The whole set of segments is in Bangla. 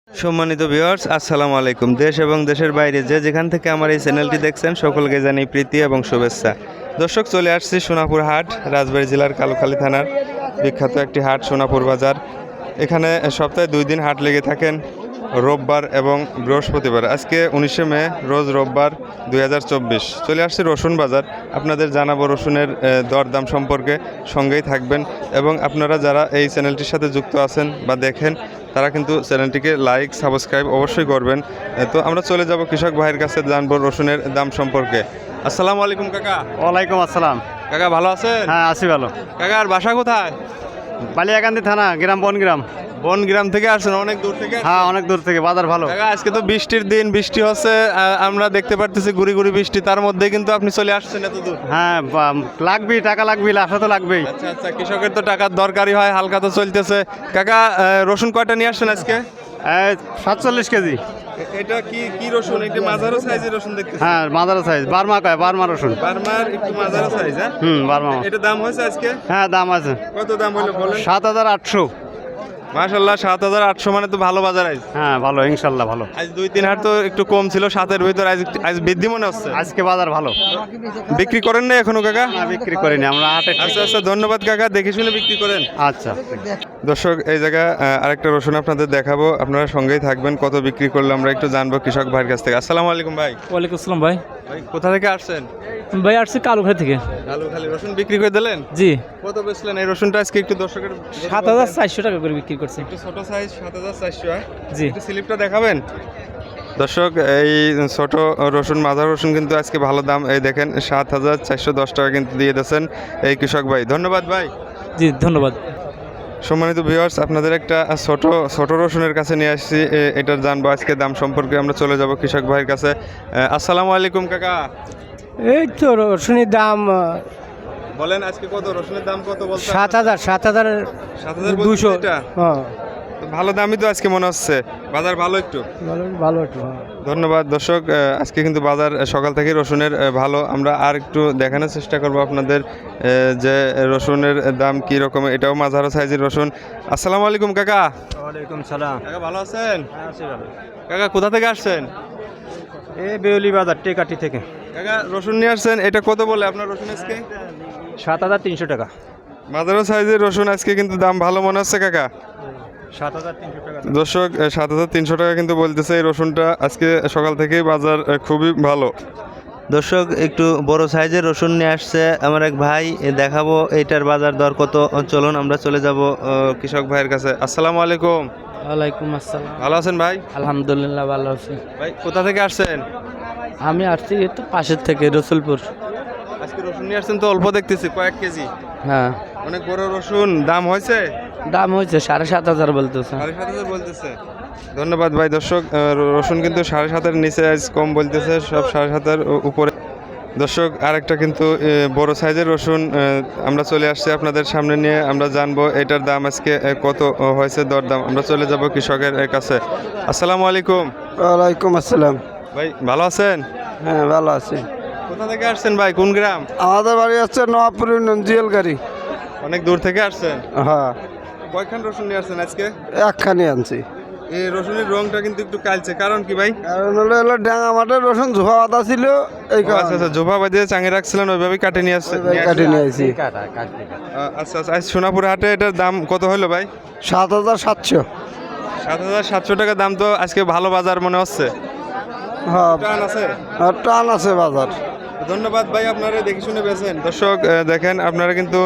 সম্মানিত ভিউয়ার্স, আসসালামু আলাইকুম। দেশ এবং দেশের বাইরে যে যেখান থেকে আমার এই চ্যানেলটি দেখছেন সকলকে জানাই প্রীতি এবং শুভেচ্ছা। দর্শক, চলে আসছি সোনাপুর হাট, রাজবাড়ী জেলার কালুখালী থানার বিখ্যাত একটি হাট সোনাপুর বাজার। এখানে সপ্তাহে 2 দিন হাট লেগে থাকেন, রোববার এবং বৃহস্পতিবার। আজকে 19শে মে, রোজ রোববার 2024। চলে আসছে রসুন বাজার। আপনাদের জানাবো রসুনের দরদাম সম্পর্কে, সঙ্গেই থাকবেন। এবং আপনারা যারা এই চ্যানেলটির সাথে যুক্ত আছেন বা দেখেন, তারা কিন্তু চ্যানেলটিকে লাইক সাবস্ক্রাইব অবশ্যই করবেন। তো আমরা চলে যাব কৃষক ভাইয়ের কাছে, জানবো রসুনের দাম সম্পর্কে। আসসালামু আলাইকুম কাকা। ওয়ালাইকুম আসসালাম। কাকা ভালো আছেন? হ্যাঁ, আছি ভালো। কাকার বাসা কোথায়? বালিয়াকান্দি থানা, গ্রাম বনগ্রাম। বনগ্রাম থেকে আসছেন? অনেক দূর থেকে আসছেন? হ্যাঁ, অনেক দূর থেকে। বাজার ভালো। কাকা আজকে তো বৃষ্টির দিন, বৃষ্টি হচ্ছে, আমরা দেখতে পারতেছি গুড়ি গুড়ি বৃষ্টি, তার মধ্যে কিন্তু আপনি চলে আসছেন এত দূর। হ্যাঁ, লাগবেই, টাকা লাগবেই, আশা তো লাগবেই। আচ্ছা আচ্ছা, কৃষকের তো টাকার দরকারই হয়, হালকা তো চলতেছে। কাকা রসুন কয়টা নিয়ে আসছেন আজকে? 47 কেজি। এটা কি কি রসুন? এটা মাঝারো সাইজের রসুন দেখতেছি। হ্যাঁ, মাদার সাইজ। বার্মা কয়, বার্মা রসুন। বার্মার একটু মাঝারো সাইজ। হ্যাঁ, বার্মা। এটা দাম হয়েছে আজকে? হ্যাঁ, দাম আছে। কত দাম হলো বলেন? 7,800। মাশাআল্লাহ, 7,800 মানে তো ভালো বাজার আজ। হ্যাঁ, ভালো, ইনশাল্লাহ ভালো। আজ 2-3 হাট তো একটু কম ছিল, 7-এর ভিতর আজ বৃদ্ধি মনে হচ্ছে। আজকে বাজার ভালো। বিক্রি করেন না এখনো কাকা? না, বিক্রি করিনি আমরা হাটে। আচ্ছা আচ্ছা, ধন্যবাদ কাকা, দেখে শুনে বিক্রি করেন। আচ্ছা। দর্শক, এই জায়গা আরেকটা রসুন আপনাদের দেখাবো, আপনারা সঙ্গেই থাকবেন। কত বিক্রি করলে আমরা একটু জানবো কৃষক ভাইয়ের কাছ থেকে। আসসালামু আলাইকুম ভাই। ওয়ালাইকুম আসসালাম ভাই। ভাই কোথা থেকে আসছেন? ভাই আসছি কালুখালী থেকে। কালুখালী। রসুন বিক্রি করে দিলেন? জি। কত বেচলেন এই রসুনটা আজকে? একটু দর্শকের 7,400 টাকা করে বিক্রি করছি। একটু ছোট সাইজ, 7,400। জি। একটু স্লিপটা দেখাবেন দর্শক। এই ছোট রসুন, মাঝার রসুন কিন্তু আজকে ভালো দাম। এই দেখেন, 7,410 টাকা কিন্তু দিয়ে দিয়েছেন এই কৃষক ভাই। ধন্যবাদ ভাই। জি, ধন্যবাদ। সম্মানিত ভিউয়ার্স, আপনাদের একটা ছোট রসুনের কাছে নিয়ে আসছি, এটার জানবো আজকে দাম সম্পর্কে। আমরা চলে যাব কৃষক ভাইয়ের কাছে। আসসালামু আলাইকুম কাকা। এই তো রসুনের দাম বলেন আজকে কত রসুনের দাম কত বলছেন? 7,200। এটা হ্যাঁ, তো ভালো দামই তো আজকে মনে হচ্ছে। বাজার ভালো একটু? ভালো একটু। হ্যাঁ। ধন্যবাদ দর্শক। আজকে কিন্তু বাজার সকাল থেকে রসুনের ভালো। আমরা আর একটু দেখানোর চেষ্টা করব আপনাদের যে রসুনের দাম কি রকম। এটাও মাঝারো সাইজের রসুন। আসসালামু আলাইকুম কাকা। ওয়ালাইকুম সালাম। কাকা ভালো আছেন? হ্যাঁ, আছি ভালো। কাকা কোথা থেকে আসছেন? এই বেউলি বাজার, টেকাটি থেকে। কাকা রসুন নিয়ে আসছেন, এটা কত বলে আপনার রসুন আজকে? 7,300 টাকা। মাঝারো সাইজের রসুন আজকে কিন্তু দাম ভালো মনে হচ্ছে কাকা। 7,300 টাকা। দর্শক, 7,300 টাকা কিন্তু বলতেছে এই রসুনটা। আজকে সকাল থেকেই বাজার খুবই ভালো। দর্শক, একটু বড় সাইজের রসুন নিয়ে আসছে আমার এক ভাই, দেখাবো এটার বাজার দর কত। চলুন আমরা চলে যাব কৃষক ভাইয়ের কাছে। আসসালামু আলাইকুম। ওয়ালাইকুম আসসালাম। ভালো আছেন ভাই? আলহামদুলিল্লাহ ভালো আছি। ভাই কোথা থেকে আসছেন? আমি আসছি একটু পাশের থেকে, রসুলপুর। আজকে রসুন নিয়ে আসছেন তো অল্প দেখতেছি, কয়েক কেজি। হ্যাঁ, অনেক বড় রসুন। দাম হয়েছে? দাম হয়েছে 7,500 বলতেছে। 7,500 বলতেছে। ধন্যবাদ ভাই। দর্শক, রসুন কিন্তু 7,500-এর নিচে আজ কম বলতেছে, সব 7,500-এর উপরে। দর্শক, আরেকটা কিন্তু বড় সাইজের রসুন আমরা চলে আসছি আপনাদের সামনে নিয়ে। আমরা জানবো এটার দাম আজকে কত হয়েছে, দরদাম। আমরা চলে যাব কৃষকের কাছে। আসসালামু আলাইকুম। ওয়ালাইকুম আসসালাম। ভাই ভালো আছেন? হ্যাঁ, ভালো আছি। কোথা থেকে আসছেন ভাই, কোন গ্রাম? আমাদের বাড়ি হচ্ছে নবাবপুর ইউনিয়ন, জিয়ালগাড়ি। অনেক দূর থেকে আসছেন? হ্যাঁ, কয়খান রসুন নিয়ে আসছেন আজকে? একখানি আনছি। এই রসুনের রংটা কিন্তু একটু কালচে, কারণ কি ভাই? কারণ হলো ডাঙা মাঠের রসুন ঝোপা পাতা ছিল, এই আচ্ছা আচ্ছা, জোভা বাঁধিয়ে চাঙে রাখছিলেন, ওইভাবেই কাটে নিয়ে আসছে। কাটে নিয়ে আসি। আচ্ছা আচ্ছা, আজ সোনাপুর হাটে এটার দাম কত হলো ভাই? 7,700। 7,700 টাকা দাম তো আজকে ভালো বাজার মনে হচ্ছে। হ্যাঁ, টান আছে? টান আছে বাজার। ধন্যবাদ ভাই, আপনারা দেখে শুনে বেছেন। দর্শক দেখেন, আপনারা কিন্তু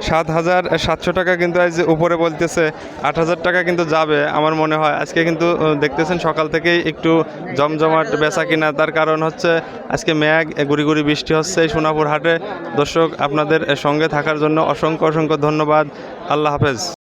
7,700 টাকা কিন্তু আজ উপরে বলতেছে, 8,000 টাকা কিন্তু যাবে আমার মনে হয়। আজকে কিন্তু দেখতেছেন সকাল থেকেই একটু জমজমাট বেচা কিনা, তার কারণ হচ্ছে আজকে মেঘ, গুড়ি গুড়ি বৃষ্টি হচ্ছে এই সোনাপুর হাটে। দর্শক, আপনাদের সঙ্গে থাকার জন্য অসংখ্য অসংখ্য ধন্যবাদ। আল্লাহ হাফেজ।